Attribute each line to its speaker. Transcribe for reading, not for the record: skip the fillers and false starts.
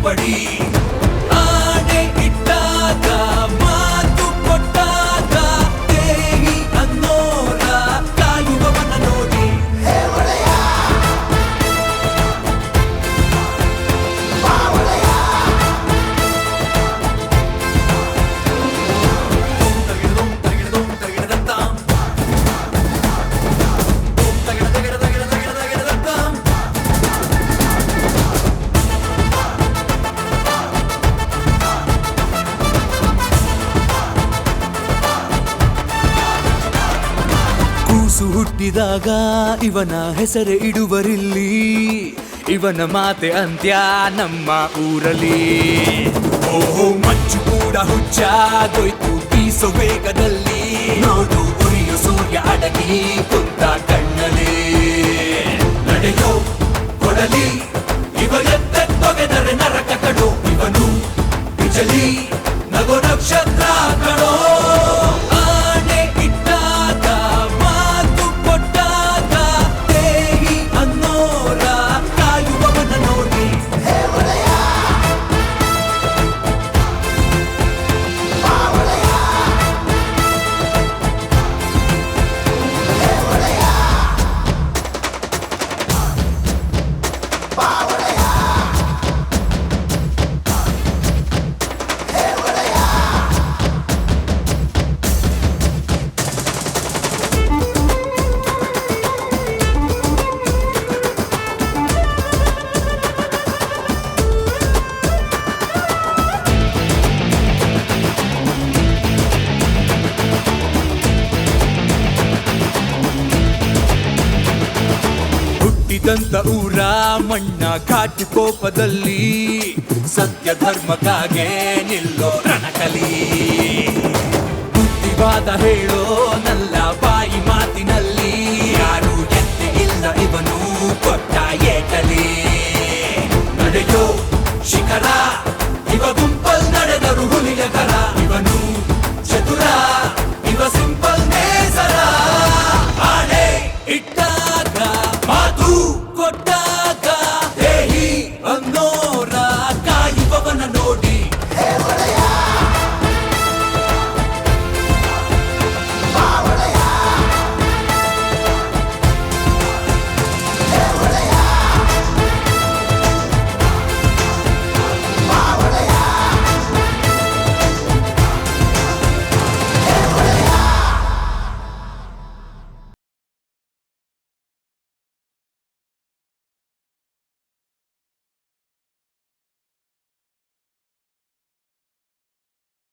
Speaker 1: ಬಡಿ ಆನೆ ಇಟ್ಟಾಗ ಮಾತು ಕೊಟ್ಟಾಗ ದೇಹಿ ಅನ್ನೋರ ಕಾಯುವವನ ನೋಡಿ ಕೂಸು ಹುಟ್ಟಿದಾಗ ಇವನ ಹೆಸರೇ ಇಡುವರಿಲ್ಲಿ ಇವನ ಮಾತೆ ಅಂತ್ಯ ನಮ್ಮ ಊರಲ್ಲಿ ಓಹೋ ಮಚ್ಚು ಕೂಡ ಹುಚ್ಚಾಗೋಯ್ತು ಬೀಸೋ ವೇಗದಲ್ಲಿ ನೋಡು ಉರಿಯೋ ಸೂರ್ಯ ಅಡಗಿ ಕುಂತ ಕಣ್ಣಲ್ಲಿ ನಡೆಯೋ ಕೊಡಲಿ ಇವ ಎತ್ತೆತ್ತೊಗೆದರೆ ನರಕ ಕಡೋ ಇವನು ಬಿಜಲಿ ನಗೋ ನಕ್ಷತ್ರ ಕಣೋ ಆನೆ ಇಟ್ಟಾಗ ಮಾತು ಕೊಟ್ಟಾಗ ದೇಹಿ ಅನ್ನೋರ ಕಾಯುವವನ ನೋಡಿ ಹುಟ್ಟಿದಂತ ಊರ ಮಣ್ಣ ಘಾಟಿ ಕೋಪದಲ್ಲಿ ಸತ್ಯ ಧರ್ಮಕ್ಕಾಗೆ ನಿಲ್ಲೋ ರಣಕಲಿ ಬುದ್ಧಿವಾದ ಹೇಳೋ ನಲ್ಲ ಬಾಯಿ ಮಾತಿನಲ್ಲಿ ಯಾರು ಎತ್ತೆ ಇಲ್ಲ ಇವನು ಕೊಟ್ಟ ಏಟಲಿ ನಡೆಯೋ ಶಿಖರ ಇವ ಗುಂಪಲ್ ನಡೆದರು ಹುಲಿಯ ಕರ ಇವನು ಚತುರ ಇವ ಸಿಂಪಲ್ ನೇಸರ ಆನೆ ಇಟ್ಟಾಗ ಮಾತು